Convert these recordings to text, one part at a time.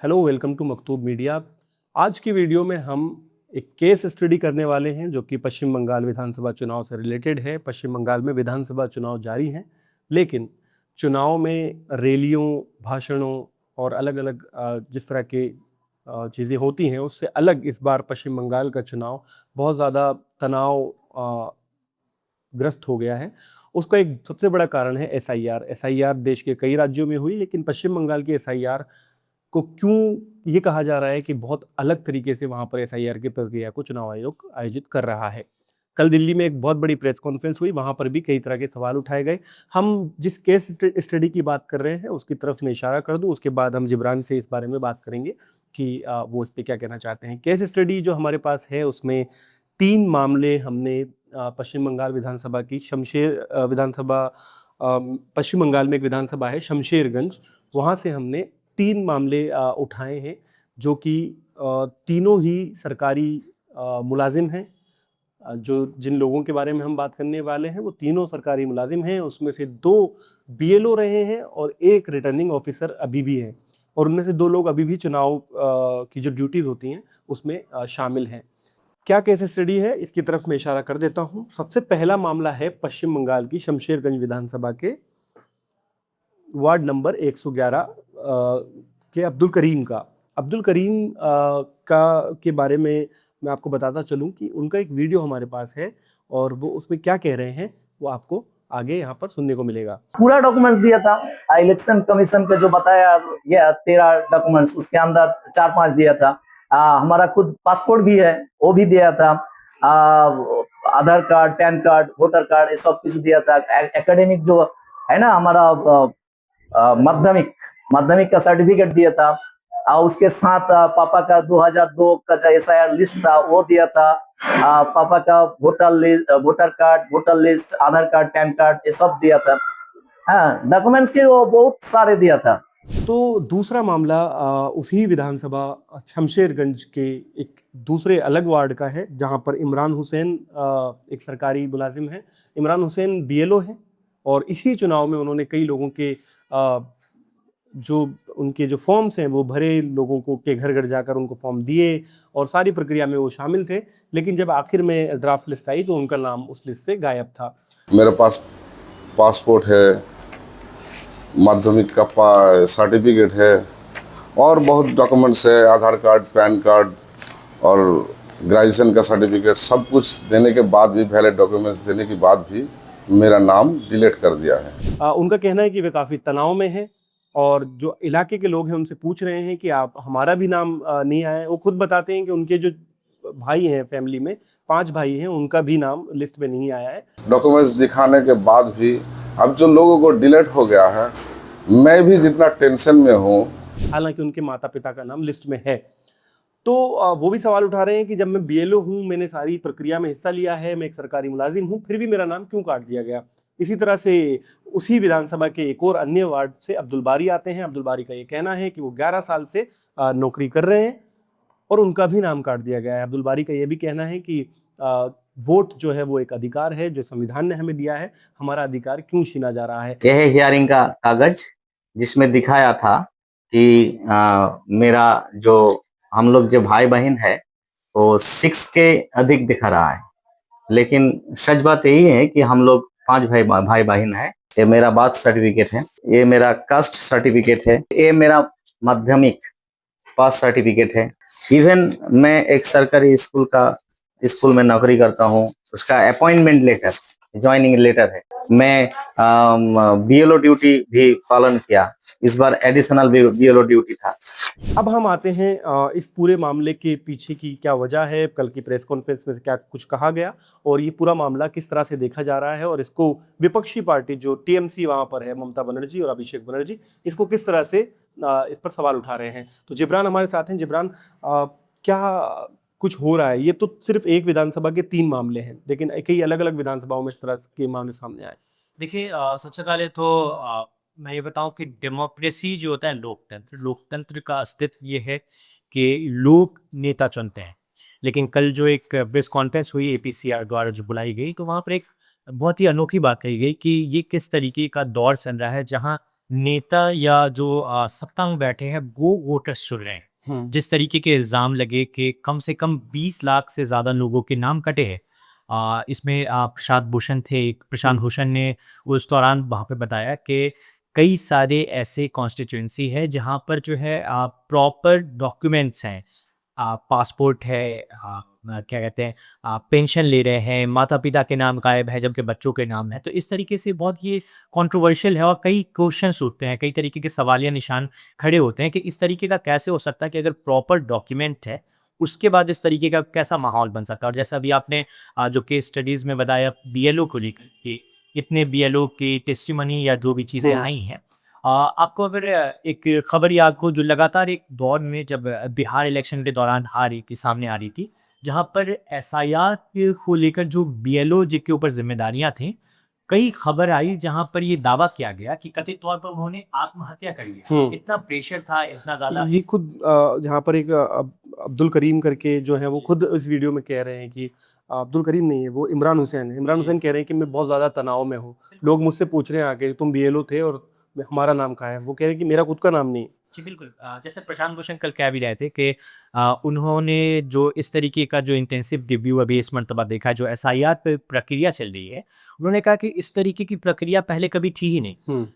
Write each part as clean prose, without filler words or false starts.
Hello, welcome to Maktoob media. आज की video में हम एक केस स्टडी करने वाले हैं जो कि पश्चिम बंगाल विधानसभा चुनाव से रिलेटेड है। पश्चिम बंगाल में विधानसभा चुनाव जारी हैं, लेकिन चुनाव में रैलियों, भाषणों और अलग अलग जिस तरह के चीज़ें होती हैं उससे अलग इस बार पश्चिम बंगाल का चुनाव बहुत ज़्यादा तनाव ग्रस्त हो गया है। उसका एक सबसे बड़ा कारण है एसआईआर। एसआईआर देश के कई राज्यों में हुई, लेकिन पश्चिम बंगाल की एसआईआर को क्यों ये कहा जा रहा है कि बहुत अलग तरीके से वहाँ पर एसआईआर की प्रक्रिया को चुनाव आयोग आयोजित कर रहा है। कल दिल्ली में एक बहुत बड़ी प्रेस कॉन्फ्रेंस हुई, वहाँ पर भी कई तरह के सवाल उठाए गए। हम जिस केस स्टडी की बात कर रहे हैं उसकी तरफ मैं इशारा कर दूं, उसके बाद हम जिब्रान से इस बारे में बात करेंगे कि वो इस पर क्या कहना चाहते हैं। केस स्टडी जो हमारे पास है उसमें 3 मामले हमने पश्चिम बंगाल विधानसभा की विधानसभा पश्चिम बंगाल में एक विधानसभा है शमशेरगंज, वहाँ से हमने 3 मामले उठाए हैं जो कि तीनों ही सरकारी मुलाजिम हैं। जो जिन लोगों के बारे में हम बात करने वाले हैं वो तीनों सरकारी मुलाजिम हैं। उसमें से 2 बीएलओ रहे हैं और 1 रिटर्निंग ऑफिसर अभी भी है, और उनमें से 2 लोग अभी भी चुनाव की जो ड्यूटीज़ होती हैं उसमें शामिल हैं। क्या केस स्टडी है इसकी तरफ मैं इशारा कर देता हूँ। सबसे पहला मामला है पश्चिम बंगाल की शमशेरगंज विधानसभा के वार्ड नंबर 111 के अब्दुल करीम का। अब्दुल करीम के बारे में मैं आपको बताता चलूं कि उनका एक वीडियो हमारे पास है और वो उसमें क्या कह रहे हैं वो आपको आगे यहाँ पर सुनने को मिलेगा। पूरा डॉक्यूमेंट्स दिया था इलेक्शन कमीशन पे जो बताया गया 13 डॉक्यूमेंट्स, उसके अंदर 4-5 दिया था। हमारा खुद पासपोर्ट भी है, वो भी दिया था। Aadhaar card, PAN card, voter card, ये सब कुछ दिया था। एकेडमिक जो है ना हमारा माध्यमिक माध्यमिक का सर्टिफिकेट दिया था। उसके साथ पापा का 2002 का जो एसआईआर लिस्ट था वो दिया था। पापा का वोटर कार्ड, वोटर लिस्ट, आधार कार्ड, पैन कार्ड, ये सब दिया था। हाँ, डॉक्यूमेंट्स के वो बहुत सारे दिया था। तो दूसरा मामला उसी विधानसभा शमशेरगंज के एक दूसरे अलग वार्ड का है, जहां पर इमरान हुसैन एक सरकारी मुलाजिम है। इमरान हुसैन बीएलओ हैं और इसी चुनाव में उन्होंने कई लोगों के जो उनके जो फॉर्म्स हैं वो भरे, लोगों को के घर घर जाकर उनको फॉर्म दिए और सारी प्रक्रिया में वो शामिल थे। लेकिन जब आखिर में ड्राफ्ट लिस्ट आई तो उनका नाम उस लिस्ट से गायब था। मेरे पास पासपोर्ट है, माध्यमिक का सर्टिफिकेट है और बहुत डॉक्यूमेंट्स है, आधार कार्ड, पैन कार्ड और ग्रेजुएशन का सर्टिफिकेट। सब कुछ देने के बाद भी, वैलिड डॉक्यूमेंट्स देने के बाद भी मेरा नाम डिलीट कर दिया है। उनका कहना है कि वे काफ़ी तनाव में हैं और जो इलाके के लोग हैं उनसे पूछ रहे हैं कि आप हमारा भी नाम नहीं आया है। वो खुद बताते हैं कि उनके जो भाई हैं, फैमिली में 5 भाई हैं, उनका भी नाम लिस्ट में नहीं आया है। डॉक्यूमेंट्स दिखाने के बाद भी अब जो लोगों को डिलीट हो गया है, मैं भी जितना टेंशन में हूँ। हालांकि उनके माता पिता का नाम लिस्ट में है। तो वो भी सवाल उठा रहे हैं कि जब मैं बीएलओ हूँ, मैंने सारी प्रक्रिया में हिस्सा लिया है, मैं एक सरकारी मुलाजिम हूँ, फिर भी मेरा नाम क्यों काट दिया गया। इसी तरह से उसी विधानसभा के एक और अन्य वार्ड से अब्दुल बारी आते हैं। अब्दुल बारी का ये कहना है कि वो 11 साल से नौकरी कर रहे हैं और उनका भी नाम काट दिया गया है। अब्दुल बारी का ये भी कहना है कि वोट जो है वो एक अधिकार है जो संविधान ने हमें दिया है, हमारा अधिकार क्यों छीना जा रहा है। यह है हियरिंग का कागज जिसमें दिखाया था कि मेरा जो हम लोग जो भाई बहन है वो 6 के अधिक दिखा रहा है, लेकिन सच बात यही है कि हम लोग 5 भाई बहन है। ये मेरा बर्थ सर्टिफिकेट है, ये मेरा कास्ट सर्टिफिकेट है, ये मेरा माध्यमिक पास सर्टिफिकेट है। इवन मैं एक सरकारी स्कूल में नौकरी करता हूँ, उसका अपॉइंटमेंट लेटर, ज्वाइनिंग लेटर है। मैं बीएलओ ड्यूटी भी पालन किया, इस बार एडिशनल बीएलओ ड्यूटी था। अब हम आते हैं इस पूरे मामले के पीछे की क्या वजह है, कल की प्रेस कॉन्फ्रेंस में क्या कुछ कहा गया और ये पूरा मामला किस तरह से देखा जा रहा है, और इसको विपक्षी पार्टी जो टीएमसी वहाँ पर है, ममता बनर्जी और अभिषेक बनर्जी, इसको किस तरह से इस पर सवाल उठा रहे हैं। तो जिब्रान हमारे साथ हैं। जिब्रान, क्या कुछ हो रहा है? ये तो सिर्फ एक विधानसभा के 3 मामले हैं, लेकिन कई अलग अलग विधानसभाओं में इस तरह के मामले सामने आए। देखिए, सबसे पहले तो मैं ये बताऊं कि डेमोक्रेसी जो होता है, लोकतंत्र का अस्तित्व ये है कि लोग नेता चुनते हैं। लेकिन कल जो एक प्रेस कॉन्फ्रेंस हुई एपीसीआर द्वारा जो बुलाई गई, तो वहाँ पर एक बहुत ही अनोखी बात कही गई कि ये किस तरीके का दौर चल रहा है जहाँ नेता या जो सत्ता में बैठे हैं वो वोटर्स चुन रहे हैं। जिस तरीके के इल्ज़ाम लगे कि कम से कम 20 लाख से ज़्यादा लोगों के नाम कटे हैं। इसमें प्रशांत भूषण ने उस दौरान वहाँ पे बताया कि कई सारे ऐसे कॉन्स्टिट्यूएंसी है जहाँ पर जो है प्रॉपर डॉक्यूमेंट्स हैं। पासपोर्ट है, क्या कहते हैं, पेंशन ले रहे हैं, माता-पिता के नाम गायब है जबकि बच्चों के नाम है। तो इस तरीके से बहुत ये कंट्रोवर्शियल है और कई क्वेश्चन्स उठते हैं, कई तरीके के सवालिया निशान खड़े होते हैं कि इस तरीके का कैसे हो सकता है कि अगर प्रॉपर डॉक्यूमेंट है, उसके बाद इस तरीके का कैसा माहौल बन सकता है? और जैसा अभी आपने जो केस स्टडीज़ में बताया बीएलओ को लेकर कि इतने बीएलओ की टेस्टिमनी या जो भी चीज़ें आई हैं। आपको अगर एक खबर याद हो जो लगातार एक दौर में जब बिहार इलेक्शन के दौरान हार की सामने आ रही थी, जहाँ पर एसआईआर को लेकर जो बीएलओ जिनके ऊपर ज़िम्मेदारियाँ थीं, कई खबर आई जहाँ पर ये दावा किया गया कि कथित तौर पर उन्होंने आत्महत्या कर लिया। इतना प्रेशर था, इतना ज़्यादा। ये खुद यहाँ पर एक अब्दुल करीम करके जो है वो खुद इस वीडियो में कह रहे हैं कि अब्दुल करीम नहीं है, वो इमरान हुसैन है। इमरान हुसैन कह रहे हैं कि मैं बहुत ज़्यादा तनाव में हूँ। लोग मुझसे पूछ रहे हैं आके तुम बीएलओ थे और हमारा नाम कहाँ है? वो कह रहे हैं कि मेरा खुद का नाम नहीं है। जी, बिल्कुल। जैसे प्रशांत भूषण कल कह भी रहे थे कि उन्होंने जो इस तरीके का जो इंटेंसिव रिव्यू अभी इस मर्तबा देखा, जो एसआईआर पे प्रक्रिया चल रही है, उन्होंने कहा कि इस तरीके की प्रक्रिया पहले कभी थी ही नहीं।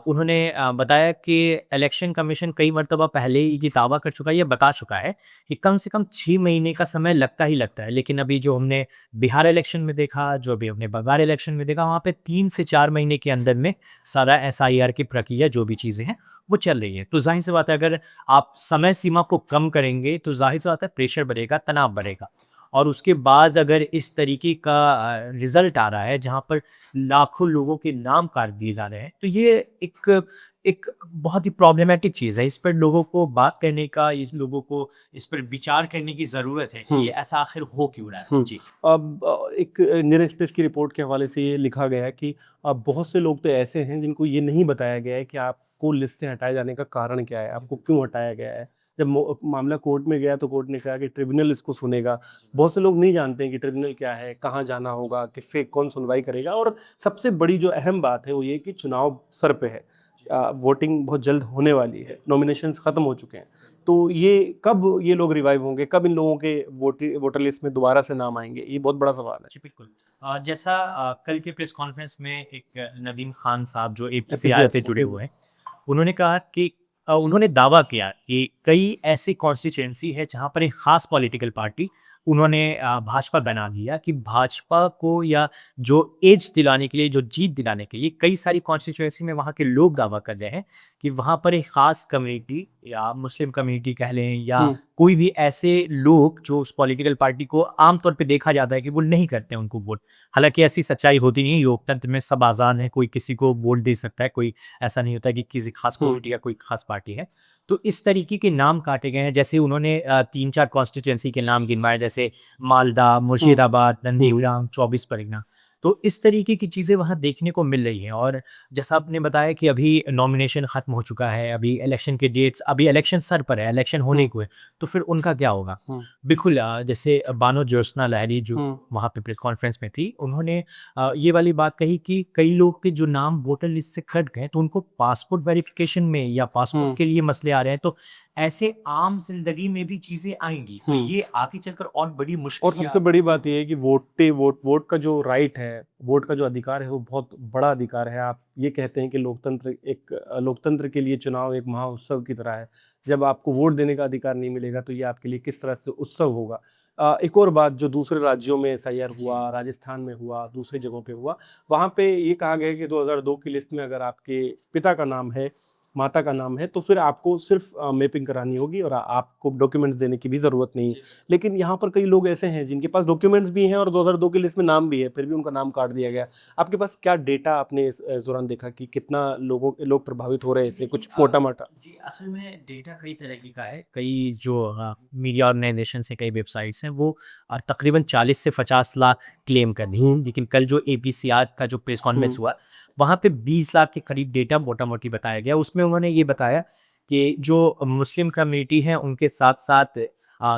उन्होंने बताया कि इलेक्शन कमीशन कई मर्तबा पहले ही ये दावा कर चुका है, ये बता चुका है कि कम से कम 6 महीने का समय लगता ही लगता है। लेकिन अभी जो हमने बिहार इलेक्शन में देखा, जो अभी हमने बंगाल इलेक्शन में देखा, वहाँ पे 3 से 4 महीने के अंदर में सारा एसआईआर की प्रक्रिया जो भी चीज़ें हैं वो चल रही है। तो ज़ाहिर-सी बात है अगर आप समय सीमा को कम करेंगे तो ज़ाहिर-सी बात है प्रेशर बढ़ेगा, तनाव बढ़ेगा। और उसके बाद अगर इस तरीके का रिज़ल्ट आ रहा है जहाँ पर लाखों लोगों के नाम काट दिए जा रहे हैं, तो ये एक एक बहुत ही प्रॉब्लमैटिक चीज़ है। इस पर लोगों को बात करने का, इस लोगों को इस पर विचार करने की ज़रूरत है कि ये ऐसा आखिर हो क्यों रहा है? जी। अब एक इंडियन एक्सप्रेस की रिपोर्ट के हवाले से ये लिखा गया है कि बहुत से लोग तो ऐसे हैं जिनको ये नहीं बताया गया है कि आपको लिस्ट से हटाए जाने का कारण क्या है, आपको क्यों हटाया गया है। जब मामला कोर्ट में गया तो कोर्ट ने कहा कि ट्रिब्यूनल इसको सुनेगा। बहुत से लोग नहीं जानते हैं कि ट्रिब्यूनल क्या है, कहाँ जाना होगा, किससे कौन सुनवाई करेगा। और सबसे बड़ी जो अहम बात है वो ये कि चुनाव सर पे है। वोटिंग बहुत जल्द होने वाली है, नॉमिनेशंस ख़त्म हो चुके हैं। तो ये कब ये लोग रिवाइव होंगे, कब इन लोगों के वोटर लिस्ट में दोबारा से नाम आएंगे, ये बहुत बड़ा सवाल है। जी, बिल्कुल। जैसा कल के प्रेस कॉन्फ्रेंस में एक नदीम खान साहब जो APCR एपीसीआर से जुड़े हुए हैं, उन्होंने कहा कि उन्होंने दावा किया कि कई ऐसी कॉन्स्टिट्यूएंसी है जहाँ पर एक ख़ास पॉलिटिकल पार्टी उन्होंने भाजपा बना लिया कि भाजपा को या जो एज दिलाने के लिए, जो जीत दिलाने के लिए कई सारी कॉन्स्टिट्यूएंसी में वहाँ के लोग दावा कर रहे हैं कि वहाँ पर एक ख़ास कम्युनिटी या मुस्लिम कम्युनिटी कह लें या कोई भी ऐसे लोग जो उस पॉलिटिकल पार्टी को आमतौर पे देखा जाता है कि वो नहीं करते हैं उनको वोट। हालाँकि ऐसी सच्चाई होती नहीं है, लोकतंत्र में सब आज़ाद हैं, कोई किसी को वोट दे सकता है, कोई ऐसा नहीं होता कि किसी खास कम्युनिटी या कोई खास पार्टी है। तो इस तरीके के नाम काटे गए हैं, जैसे उन्होंने 3-4 कॉन्स्टिट्यूएंसी के नाम गिनवाए, जैसे मालदा, मुर्शिदाबाद, नंदीग्राम, 24 परगना। तो इस तरीके की चीज़ें वहाँ देखने को मिल रही हैं। और जैसा आपने बताया कि अभी नॉमिनेशन ख़त्म हो चुका है, अभी इलेक्शन के डेट्स, अभी इलेक्शन सर पर है, इलेक्शन होने को है, तो फिर उनका क्या होगा? बिल्कुल। जैसे बानो ज्योत्सना लहरी जो वहाँ पे प्रेस कॉन्फ्रेंस में थी, उन्होंने ये वाली बात कही कि कई लोग के जो नाम वोटर लिस्ट से कट गए तो उनको पासपोर्ट वेरिफिकेशन में या पासपोर्ट के लिए मसले आ रहे हैं, तो ऐसे आम जिंदगी में भी चीजें आएंगी, तो ये आगे चलकर और बड़ी और मुश्किल। सबसे बड़ी बात ये है कि वोट का जो राइट है, वोट का जो अधिकार है, वो बहुत बड़ा अधिकार है। आप ये कहते हैं कि लोकतंत्र के लिए चुनाव एक महाउत्सव की तरह है। जब आपको वोट देने का अधिकार नहीं मिलेगा तो ये आपके लिए किस तरह से उत्सव होगा। एक और बात, जो दूसरे राज्यों में एसआईआर हुआ, राजस्थान में हुआ, दूसरी जगहों पे हुआ, वहाँ पे ये कहा गया है कि 2002 की लिस्ट में अगर आपके पिता का नाम है, माता का नाम है, तो फिर आपको सिर्फ मैपिंग करानी होगी और आपको डॉक्यूमेंट्स देने की भी ज़रूरत नहीं। लेकिन यहाँ पर कई लोग ऐसे हैं जिनके पास डॉक्यूमेंट्स भी हैं और 2002 की लिस्ट में नाम भी है, फिर भी उनका नाम काट दिया गया। आपके पास क्या डेटा आपने इस दौरान देखा कि कितना लोग प्रभावित हो रहे हैं इससे, कुछ मोटा-मोटा? जी, असल में डेटा कई तरीके का है। कई जो मीडिया ऑर्गेनाइजेशन है, कई वेबसाइट्स हैं, वो तकरीबन 40 से 50 लाख क्लेम कर रही हैं। लेकिन कल जो एपीसीआर का जो प्रेस कॉन्फ्रेंस हुआ, वहाँ पे 20 लाख के करीब डेटा मोटा-मोटी बताया गया। उसमें उन्होंने ये बताया कि जो मुस्लिम कम्युनिटी है, उनके साथ-साथ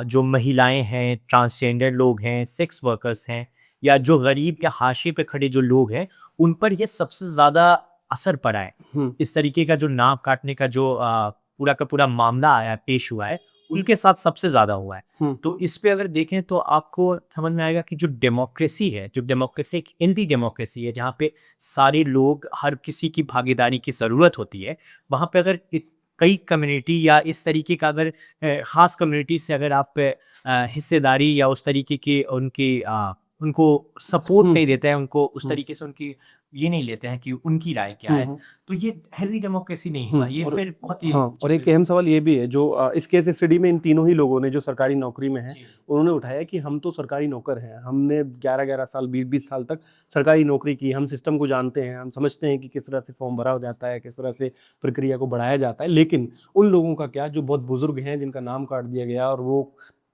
जो महिलाएँ हैं, ट्रांसजेंडर लोग हैं, सेक्स वर्कर्स हैं या जो गरीब या हाशिए पे खड़े जो लोग हैं, उन पर ये सबसे ज़्यादा असर पड़ा है, हम्म, इस तरीके का जो नाक काटने का जो पूरा का पूरा मामला आया पेश हुआ है, उनके साथ सबसे ज़्यादा हुआ है। हम्म, तो इस पे अगर देखें तो आपको समझ में आएगा कि जो डेमोक्रेसी है, जो डेमोक्रेसी एक एंटी डेमोक्रेसी है, जहाँ पे सारे लोग, हर किसी की भागीदारी की ज़रूरत होती है, वहाँ पे अगर कई कम्युनिटी या इस तरीके का अगर ख़ास कम्युनिटी से अगर आप हिस्सेदारी या उस तरीके की उनको सपोर्ट हम्म, नहीं देते हैं, उनको उस हम्म, तरीके से उनकी ये नहीं लेते हैं कि उनकी राय क्या है, हम्म, तो ये हेल्दी डेमोक्रेसी नहीं हुआ, ये और फिर बहुत ही हाँ, और एक अहम सवाल ये भी है जो इस केस स्टडी में इन तीनों ही लोगों ने जो सरकारी नौकरी में हैं जी। उन्होंने उठाया कि हम तो सरकारी नौकर हैं, हमने 11-11 साल 20-20 साल तक सरकारी नौकरी की, हम सिस्टम को जानते हैं, हम समझते हैं कि किस तरह से फॉर्म भरा हो जाता है, किस तरह से प्रक्रिया को बढ़ाया जाता है, लेकिन उन लोगों का क्या जो बहुत बुजुर्ग हैं जिनका नाम काट दिया गया और वो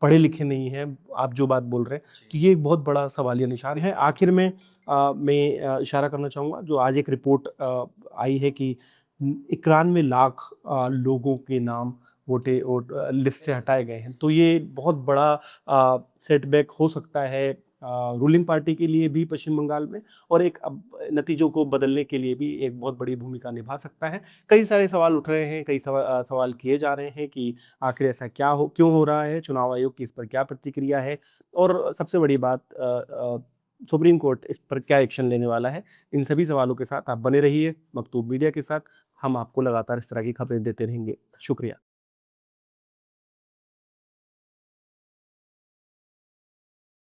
पढ़े लिखे नहीं हैं, आप जो बात बोल रहे हैं, तो ये एक बहुत बड़ा सवालिया निशान है। आखिर में मैं इशारा करना चाहूँगा जो आज एक रिपोर्ट आई है कि 91 लाख लोगों के नाम लिस्ट से हटाए गए हैं, तो ये बहुत बड़ा सेटबैक हो सकता है रूलिंग पार्टी के लिए भी पश्चिम बंगाल में, और एक अब नतीजों को बदलने के लिए भी एक बहुत बड़ी भूमिका निभा सकता है। कई सारे सवाल उठ रहे हैं, कई सवाल किए जा रहे हैं कि आखिर ऐसा क्यों हो रहा है, चुनाव आयोग की इस पर क्या प्रतिक्रिया है, और सबसे बड़ी बात सुप्रीम कोर्ट इस पर क्या एक्शन लेने वाला है। इन सभी सवालों के साथ आप बने रहिए मकतूब मीडिया के साथ, हम आपको लगातार इस तरह की खबरें देते रहेंगे। शुक्रिया।